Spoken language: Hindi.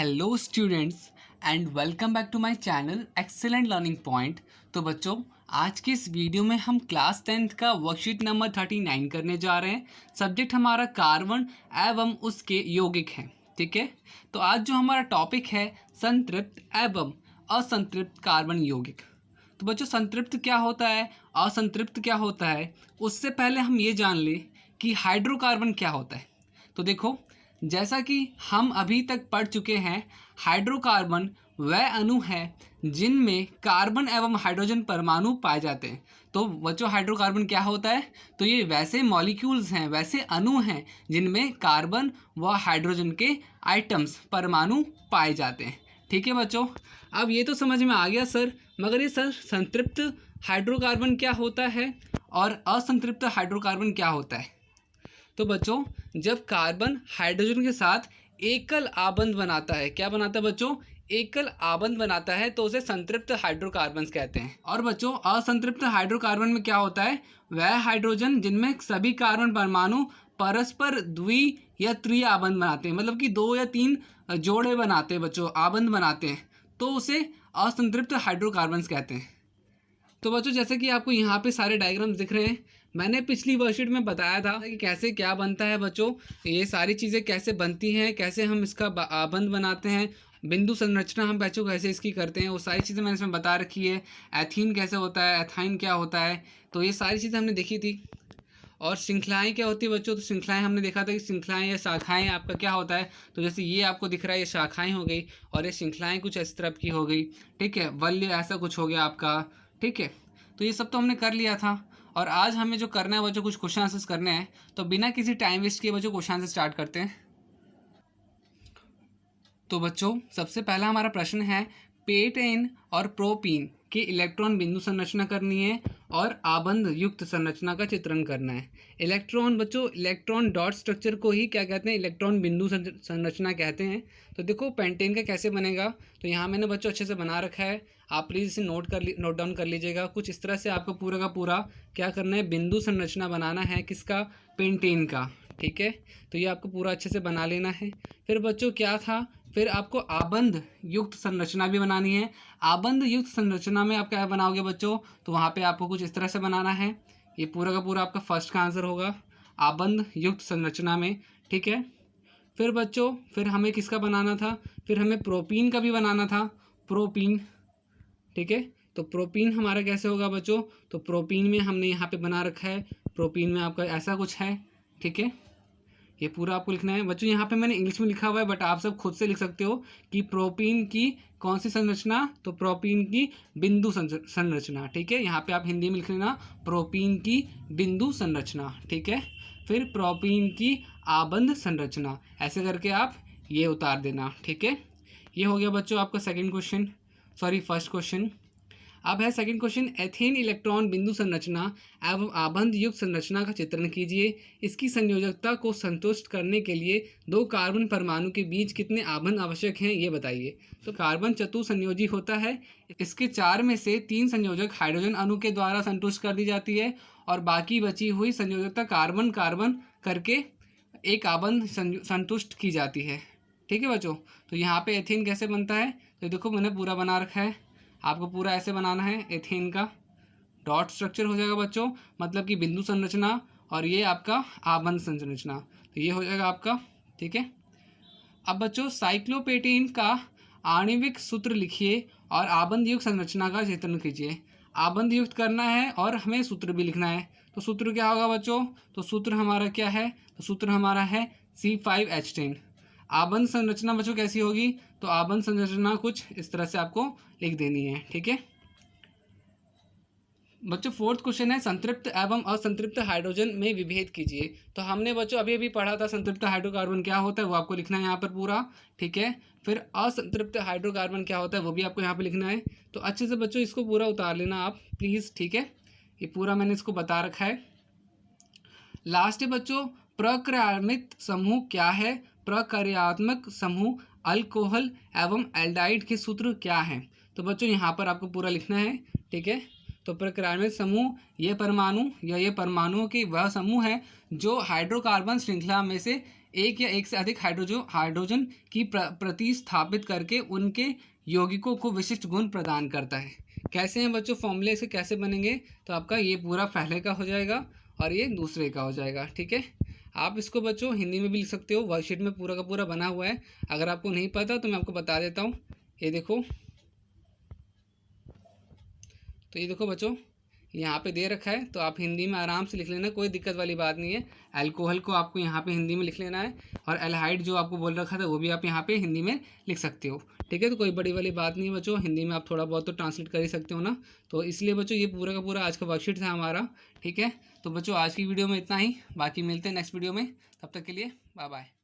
Hello students and welcome back to my channel excellent learning point. तो बच्चों, आज के इस वीडियो में हम क्लास 10th का वर्कशीट नंबर 39 करने जा रहे हैं। सब्जेक्ट हमारा कार्बन एवं उसके यौगिक हैं। ठीक है, तो आज जो हमारा टॉपिक है संतृप्त एवं असंतृप्त कार्बन यौगिक। तो बच्चों, संतृप्त क्या होता है, असंतृप्त क्या होता है, उससे पहले हम ये जान लें कि हाइड्रोकार्बन क्या होता है। तो देखो, जैसा कि हम अभी तक पढ़ चुके हैं, हाइड्रोकार्बन वह अणु है जिनमें कार्बन एवं हाइड्रोजन परमाणु पाए जाते हैं। तो बच्चों, हाइड्रोकार्बन क्या होता है? तो ये वैसे मॉलिक्यूल्स हैं, वैसे अणु हैं जिनमें कार्बन व हाइड्रोजन के आइटम्स परमाणु पाए जाते हैं। ठीक है बच्चों, अब ये तो समझ में आ गया सर, मगर ये सर संतृप्त हाइड्रोकार्बन क्या होता है और असंतृप्त हाइड्रोकार्बन क्या होता है? तो बच्चों, जब कार्बन हाइड्रोजन के साथ एकल आबंध बनाता है, क्या बनाता है बच्चों? एकल आबंध बनाता है, तो उसे संतृप्त हाइड्रोकार्बन्स कहते हैं। और बच्चों, असंतृप्त हाइड्रोकार्बन में क्या होता है? वह हाइड्रोजन जिनमें सभी कार्बन परमाणु परस्पर द्वि या त्रि आबंध बनाते हैं, मतलब कि 2 या 3 जोड़े बनाते हैं बच्चों, आबंध बनाते हैं, तो उसे असंतृप्त हाइड्रोकार्बन्स कहते हैं। तो बच्चों, जैसे कि आपको यहाँ पे सारे डायग्राम्स दिख रहे हैं, मैंने पिछली वर्कशीट में बताया था कि कैसे क्या बनता है बच्चों, ये सारी चीज़ें कैसे बनती हैं, कैसे हम इसका आबंध बनाते हैं, बिंदु संरचना हम बच्चों कैसे इसकी करते हैं, वो सारी चीज़ें मैंने इसमें बता रखी है। एथीन कैसे होता है, एथाइन क्या होता है, तो ये सारी चीज़ें हमने देखी थी। और श्रृंखलाएँ क्या होती है बच्चों? तो श्रृंखलाएँ हमने देखा था कि श्रृंखलाएँ या शाखाएँ आपका क्या होता है। तो जैसे ये आपको दिख रहा है, ये शाखाएँ हो गई, और ये श्रृंखलाएँ कुछ इस तरह की हो गई। ठीक है, वल्य ऐसा कुछ हो गया आपका। ठीक है, तो ये सब तो हमने कर लिया था, और आज हमें जो करना है बच्चों, कुछ क्वेश्चन आंसर्स करने हैं। तो बिना किसी टाइम वेस्ट किए बच्चों क्वेश्चन आंसर स्टार्ट करते हैं। तो बच्चों, सबसे पहला हमारा प्रश्न है, पेटेन और प्रोपीन के इलेक्ट्रॉन बिंदु संरचना करनी है और आबंध युक्त संरचना का चित्रण करना है। इलेक्ट्रॉन बच्चों, इलेक्ट्रॉन डॉट स्ट्रक्चर को ही क्या कहते हैं? इलेक्ट्रॉन बिंदु संरचना कहते हैं। तो देखो, पेंटेन का कैसे बनेगा, तो यहाँ मैंने बच्चों अच्छे से बना रखा है, आप प्लीज़ इसे नोट डाउन कर लीजिएगा। कुछ इस तरह से आपको पूरा का पूरा क्या करना है, बिंदु संरचना बनाना है। किसका? पेंटेन का। ठीक है, तो ये आपको पूरा अच्छे से बना लेना है। फिर बच्चों क्या था, फिर आपको आबंध युक्त संरचना भी बनानी है। आबंध युक्त संरचना में आप क्या बनाओगे बच्चों? तो वहाँ पे आपको कुछ इस तरह से बनाना है। ये पूरा का पूरा आपका फर्स्ट का आंसर होगा, आबंध युक्त संरचना में। ठीक है, फिर बच्चों, फिर हमें किसका बनाना था? फिर हमें प्रोपीन का भी बनाना था, प्रोपीन। ठीक है, तो प्रोपीन हमारा कैसे होगा बच्चों? तो प्रोपीन में हमने यहाँ पे बना रखा है, प्रोपीन में आपका ऐसा कुछ है। ठीक है, ये पूरा आपको लिखना है बच्चों। यहाँ पे मैंने इंग्लिश में लिखा हुआ है, बट आप सब खुद से लिख सकते हो कि प्रोपीन की कौन सी संरचना, तो प्रोपीन की बिंदु संरचना। ठीक है, यहाँ पे आप हिंदी में लिख लेना, प्रोपीन की बिंदु संरचना। ठीक है, फिर प्रोपीन की आबंध संरचना, ऐसे करके आप ये उतार देना। ठीक है, ये हो गया बच्चों आपका second question, sorry first question. अब है सेकंड क्वेश्चन, एथेन इलेक्ट्रॉन बिंदु संरचना एवं आबंध युक्त संरचना का चित्रण कीजिए। इसकी संयोजकता को संतुष्ट करने के लिए 2 कार्बन परमाणु के बीच कितने आबंध आवश्यक हैं, ये बताइए। तो कार्बन चतुसंयोजी होता है, इसके 4 में से 3 संयोजक हाइड्रोजन अणु के द्वारा संतुष्ट कर दी जाती है, और बाकी बची हुई संयोजकता कार्बन कार्बन करके एक आबंध संतुष्ट की जाती है। ठीक है बच्चों, तो यहाँ पे एथेन कैसे बनता है, तो देखो मैंने पूरा बना रखा है, आपको पूरा ऐसे बनाना है। एथेन का डॉट स्ट्रक्चर हो जाएगा बच्चों, मतलब कि बिंदु संरचना, और ये आपका आबंध संरचना, तो ये हो जाएगा आपका। ठीक है, अब बच्चों साइक्लोपेटेन का आणविक सूत्र लिखिए और आबंध युक्त संरचना का चित्रण कीजिए। आबंध युक्त करना है और हमें सूत्र भी लिखना है। तो सूत्र क्या होगा बच्चों? तो सूत्र हमारा क्या है? तो सूत्र हमारा है C5H10। आबंध संरचना बच्चों कैसी होगी? तो आबंध संरचना कुछ इस तरह से आपको लिख देनी है। ठीक है बच्चों, फोर्थ क्वेश्चन है, संतृप्त एवं असंतृप्त हाइड्रोजन में विभेद कीजिए। तो हमने बच्चों अभी अभी पढ़ा था संतृप्त हाइड्रोकार्बन क्या होता है, वो आपको लिखना है यहाँ पर पूरा। ठीक है, फिर असंतृप्त हाइड्रोकार्बन क्या होता है, वो भी आपको यहाँ पे लिखना है। तो अच्छे से बच्चों इसको पूरा उतार लेना आप प्लीज़। ठीक है, ये पूरा मैंने इसको बता रखा है। लास्ट है बच्चों, प्रक्रियात्मक समूह क्या है? प्रक्रियात्मक समूह अल्कोहल एवं एल्डाइड के सूत्र क्या हैं? तो बच्चों यहाँ पर आपको पूरा लिखना है। ठीक है, तो प्रक्रियात्मक समूह ये परमाणु या ये परमाणुओं के वह समूह है जो हाइड्रोकार्बन श्रृंखला में से एक या एक से अधिक हाइड्रोजन की प्रतिस्थापित करके उनके यौगिकों को विशिष्ट गुण प्रदान करता है। कैसे हैं बच्चों फॉर्मूले, इसके कैसे बनेंगे? तो आपका ये पूरा पहले का हो जाएगा और ये दूसरे का हो जाएगा। ठीक है, आप इसको बच्चों हिंदी में भी लिख सकते हो, वर्कशीट में पूरा का पूरा बना हुआ है। अगर आपको नहीं पता तो मैं आपको बता देता हूँ। ये देखो, तो ये देखो बच्चों, यहाँ पे दे रखा है, तो आप हिंदी में आराम से लिख लेना, कोई दिक्कत वाली बात नहीं है। अल्कोहल को आपको यहाँ पे हिंदी में लिख लेना है, और एल्हाइड जो आपको बोल रखा था वो भी आप यहाँ पे हिंदी में लिख सकते हो। ठीक है, तो कोई बड़ी वाली बात नहीं है बच्चों, हिंदी में आप थोड़ा बहुत तो ट्रांसलेट कर ही सकते हो ना। तो इसलिए बच्चों ये पूरा का पूरा आज का वर्कशीट था हमारा। ठीक है, तो बच्चों आज की वीडियो में इतना ही, बाकी मिलते हैं नेक्स्ट वीडियो में, तब तक के लिए बाय बाय।